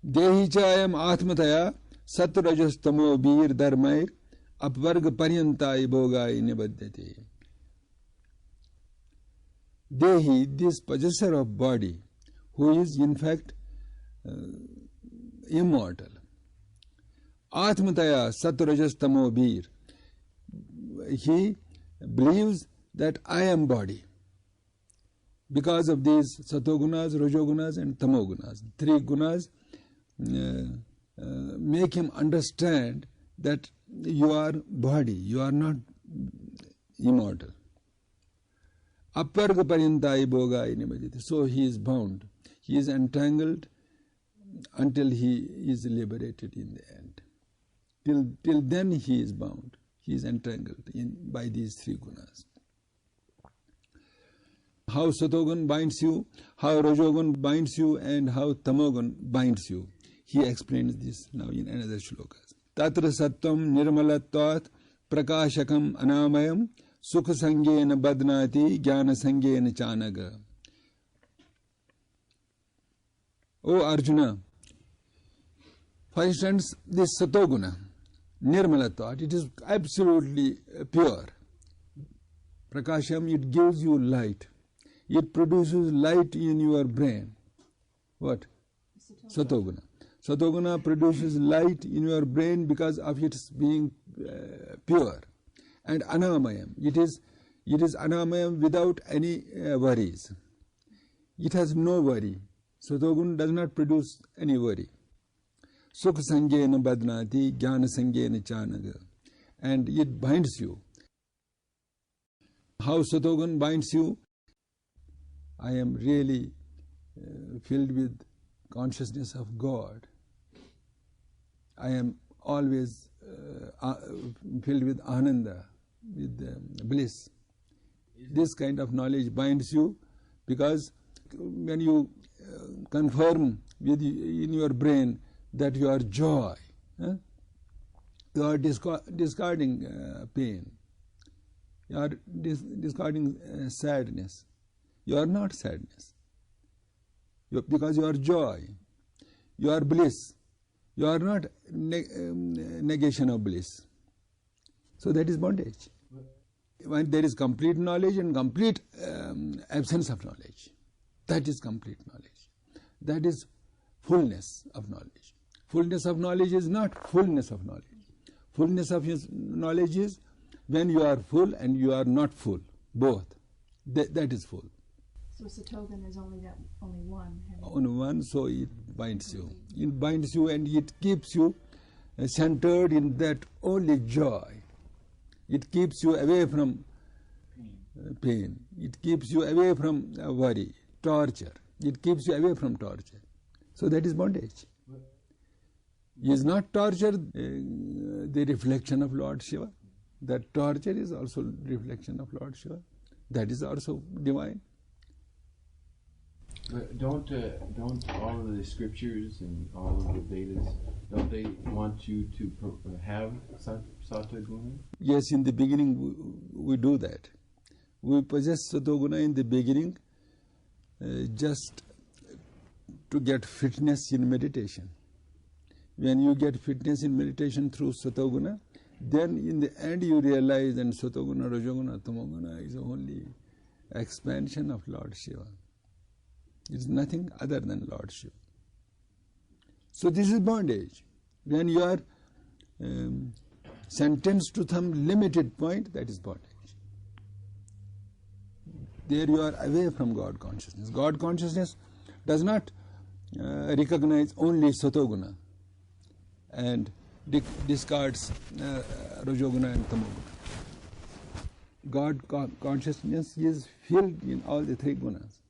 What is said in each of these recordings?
Dehi chayam atmataya satrajastamo bir dharmair apvarga paryantai bhogai nibadyate. Dehi, this possessor of body, who is in fact immortal. Atmataya satrajastamo bir. He believes that I am body. Because of these Sattvagunas, Rajogunas and Tamagunas. Three gunas make him understand that you are body, you are not immortal. Aparga parintai bhogai nibhajati. So he is bound, he is entangled until he is liberated in the end. Till then he is bound, he is entangled by these three gunas. How Sattvagun binds you, how Rajogun binds you, and how Tamagun binds you. He explains this now in another shlokas. Tatra sattvam nirmalatvat prakashakam anamayam sukha sangyena badnati jnana sangyena chanaga. O Arjuna, for instance, this Sattoguna, nirmalatvat, it is absolutely pure. Prakasham, it gives you light. It produces light in your brain. What? Sattoguna. Sattoguna produces light in your brain because of its being pure. And anamayam, it is anamayam without any worries. It has no worry. Sattoguna does not produce any worry. Sukha sangyena badnati, jnana sangyena chanaga. And it binds you. How Sattoguna binds you? I am really filled with consciousness of God. I am always filled with ananda, with bliss. This kind of knowledge binds you because when you confirm in your brain that you are joy, you are discarding pain, you are discarding sadness. You are not sadness, because you are joy, you are bliss, you are not negation of bliss. So that is bondage. When there is complete knowledge and complete absence of knowledge, that is complete knowledge. That is fullness of knowledge. Fullness of knowledge is not fullness of knowledge. Fullness of knowledge is when you are full and you are not full, both. That is full. So Sattoguna is only one. Only one, so it binds you. It binds you and it keeps you centered in that only joy. It keeps you away from pain. It keeps you away from worry, torture. It keeps you away from torture. So that is bondage. Is not torture the reflection of Lord Shiva? That torture is also reflection of Lord Shiva. That is also divine. But don't all of the scriptures and all of the Vedas, don't they want you to have Sattvaguna? Yes, in the beginning we do that. We possess Sattvaguna in the beginning just to get fitness in meditation. When you get fitness in meditation through Sattvaguna, then in the end you realize that Sattvaguna, Rajoguna, Tamaguna is only expansion of Lord Shiva. It is nothing other than Lord Shiva. So this is bondage. When you are sentenced to some limited point, that is bondage. There you are away from God consciousness. God consciousness does not recognize only Sattoguna and discards Rajoguna and Tamaguna. God consciousness is filled in all the three gunas.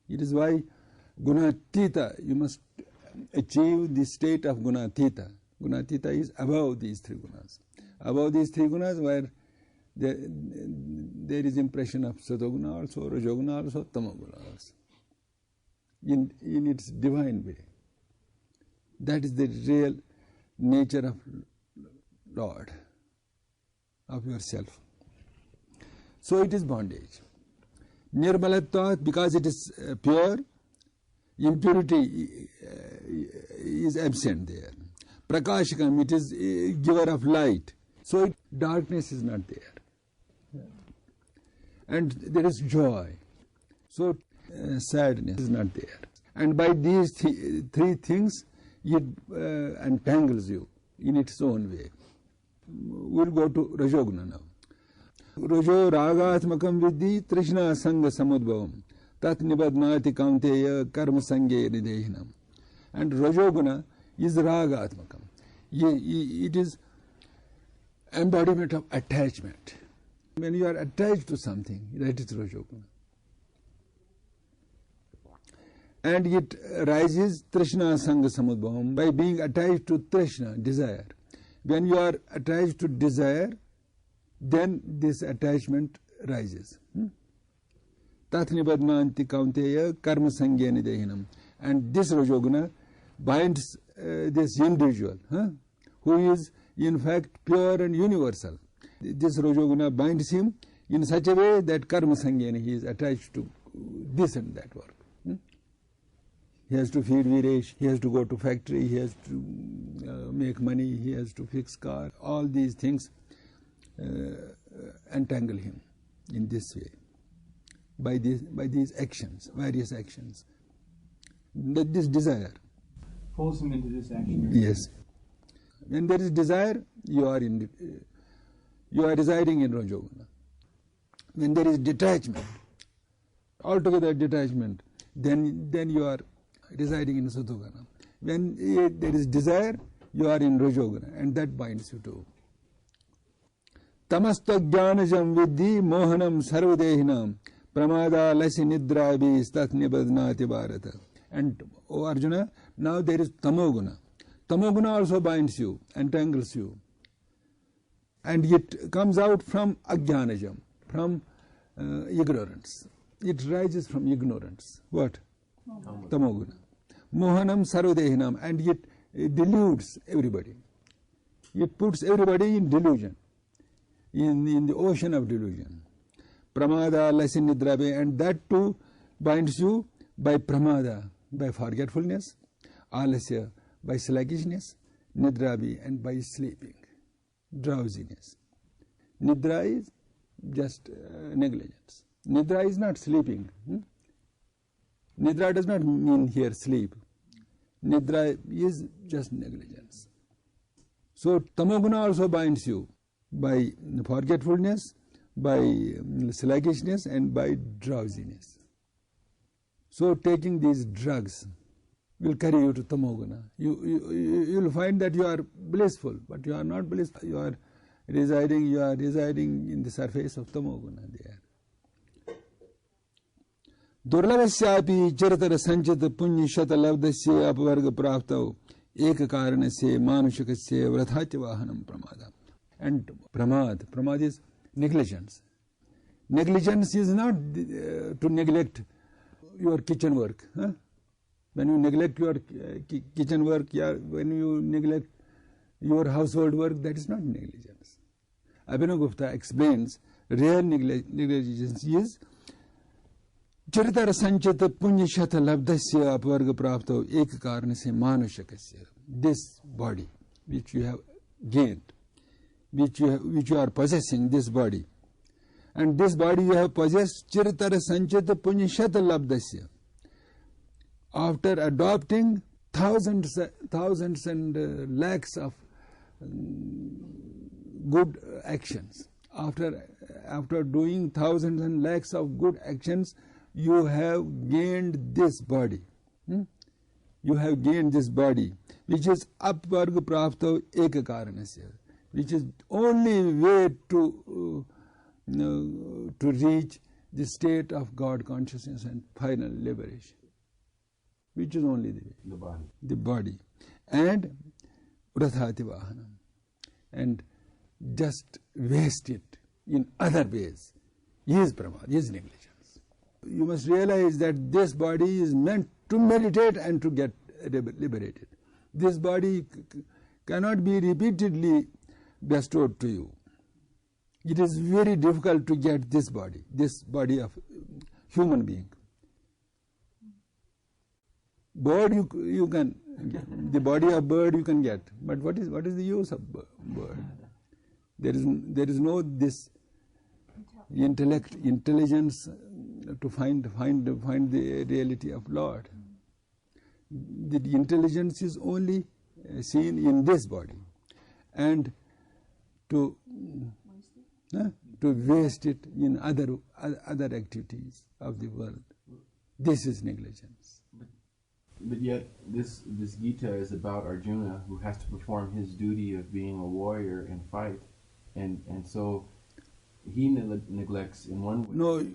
It is why Gunatita, you must achieve the state of Gunatita. Gunatita is above these three gunas. Above these three gunas where there is impression of Sattoguna also, Rajoguna also, Tamaguna also. In its divine way. That is the real nature of Lord, of yourself. So it is bondage. Nirmalatvat, because it is pure, Impurity is absent there. Prakashikam, it is a giver of light. So darkness is not there. And there is joy. So sadness is not there. And by these three things, it entangles you in its own way. We'll go to Rajoguna now. Rajo ragatmakam vidhi trishna sangha samudbhavam tat nibadnati kaunteya karma sangye nidehinam. And Rajoguna is ragatmakam. It is embodiment of attachment. When you are attached to something, that is Rajoguna. And it rises Trishna Sangha Samudbhavam by being attached to Trishna, desire. When you are attached to desire, then this attachment rises. Tat nibadnanti kaunteya karma sangye nidehinam. And this Rajoguna binds this individual, who is in fact pure and universal. This Rajoguna binds him in such a way that karma sangye, he is attached to this and that work. He has to feed Viresh, he has to go to factory, he has to make money, he has to fix car. All these things entangle him in this way, by these actions, various actions. This desire pulls him into this action. Yes. When there is desire, you are residing in Rajoguna. When there is detachment, altogether detachment, then you are residing in Sattvaguna. When there is desire, you are in Rajoguna, and that binds you to. Tamasta jnanajam vidhi mohanam sarvadehinam pramada lasi nidrabhi stat nibadnati bharata. And, O Arjuna, now there is Tamaguna. Tamaguna also binds you, entangles you. And it comes out from ajnanajam, from ignorance. It rises from ignorance. What? Tamaguna. Mohanam sarvadehinam, and it deludes everybody. It puts everybody in delusion, in the ocean of delusion. Pramada lasi nidrabe, and that too binds you by pramada, by forgetfulness, alasya, by sluggishness, nidrabi, and by sleeping, drowsiness. Nidra is just negligence. Nidra is not sleeping. Nidra does not mean here sleep. Nidra is just negligence. So Tamaguna also binds you by forgetfulness, by sluggishness, and by drowsiness. So taking these drugs will carry you to Tamaguna. You will find that you are blissful, but you are not blissful. You are residing in the surface of Tamaguna there. Durlavasyapi charatara sanchita punya shata labdasya apvarga praptau eka karanasya manushakasya vrathatya vahanam pramada. And pramad is negligence. Negligence is not to neglect your kitchen work. When you neglect your kitchen work, when you neglect your household work, that is not negligence. Abhinavgupta explains real negligence is Charitara sanchata punya shata labdasya apvarga prapto ek karanasya manushakasya. This body which you have gained, which you are possessing, this body, and this body you have possessed chiratara sanchita punya shata labdasya. After adopting thousands and lakhs of good actions, after doing thousands and lakhs of good actions, you have gained this body. You have gained this body, which is apvarga prapto eka karanasya, which is only way to reach the state of God consciousness and final liberation, which is only the body, and vrathati vahanam, and just waste it in other ways is pramad, is negligence. You must realize that this body is meant to meditate and to get liberated. This body cannot be repeatedly bestowed to you. It is very difficult to get this body of human being. Bird you can the body of bird you can get, but what is the use of bird? There is no this intelligence to find the reality of Lord. The intelligence is only seen in this body, and to waste it in other activities of the world. This is negligence. But yet, this Gita is about Arjuna, who has to perform his duty of being a warrior and fight, and so he neglects in one way. No,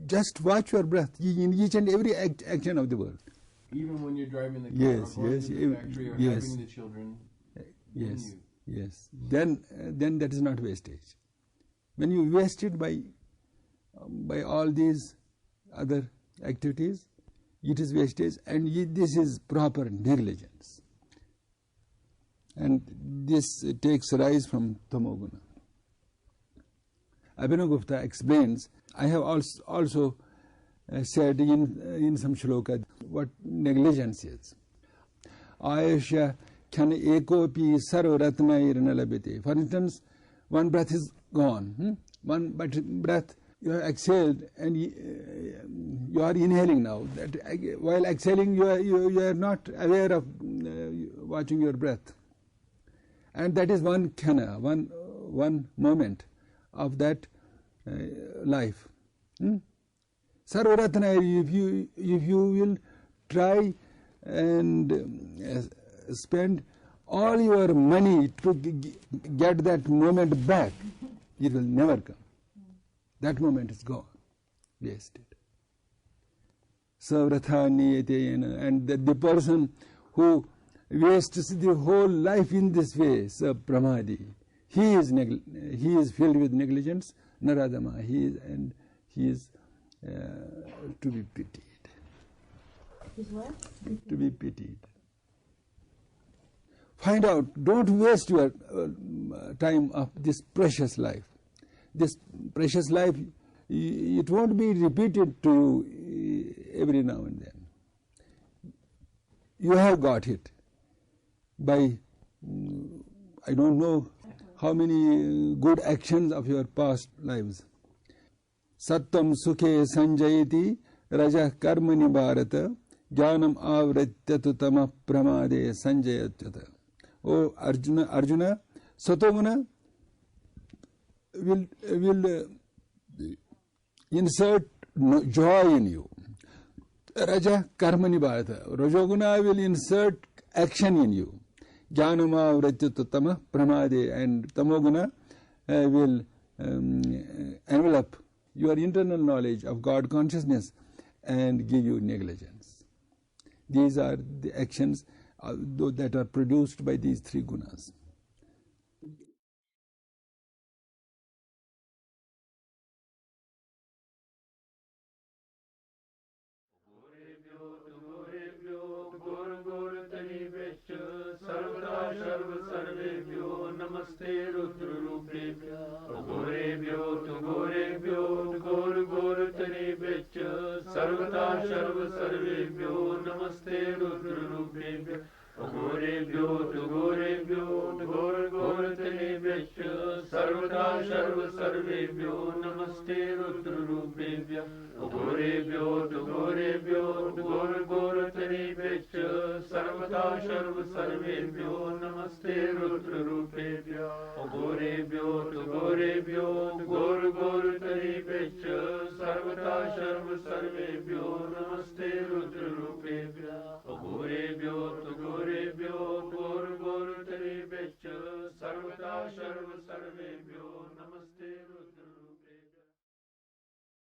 just watch your breath in each and every action of the world. Even when you're driving the car, Yes, or going yes, to the factory, or yes. having the children. Yes, yes. Then that is not wastage. When you waste it by all these other activities, it is wastage, and this is proper negligence. And this takes rise from Tamaguna. Abhinavagupta explains, I have also said in some shloka what negligence is. Ayusha khan ekopi sarvaratnair nalabhite. For instance, one breath is gone. One breath you have exhaled, and you are inhaling now. That while exhaling, you are not aware of watching your breath, and that is one khana, one moment of that life. Sarvaratna, if you will try and spend all your money to get that moment back, it will never come. That moment is gone, wasted. Savratha niyatena, and the person who wastes the whole life in this way, pramadi, he is filled with negligence, naradama, he is to be pitied. Is what? To be pitied. Find out, don't waste your time of this precious life. This precious life, it won't be repeated to you every now and then. You have got it by, I don't know how many good actions of your past lives. Sattam sukhe sanjayati raja karmani bharata jnanam avrityatu tamah pramade sanjayatyata. Oh Arjuna, Sattvaguna will insert joy in you. Raja karmani bharata. Rajoguna will insert action in you. Jnanama vratyutamah pramade, and Tamaguna will envelop your internal knowledge of God consciousness and give you negligence. These are the actions that are produced by these three gunas. Namaste Rudra Rupebhyo Gorebhyo to Gorebhyo Gor Gor Tare Becha Sarvata Sharva Sarvebhyo Namaste Rudra Rupebhyo Gorebhyo to Gorebhyo Gor Gor Tare Becha Sarvata Sharva Sarvebhyo Namaste Rudra Rupebhyo Gorebhyo to Gorebhyo Gor Gor Tare Becha Sarvata Sharva Sarvebhyo Namaste Rudra Rupebhyo Gorebhyo to Gorebhyo Gor Gor Tare Becha Sarvata Sharva Sarvebhyo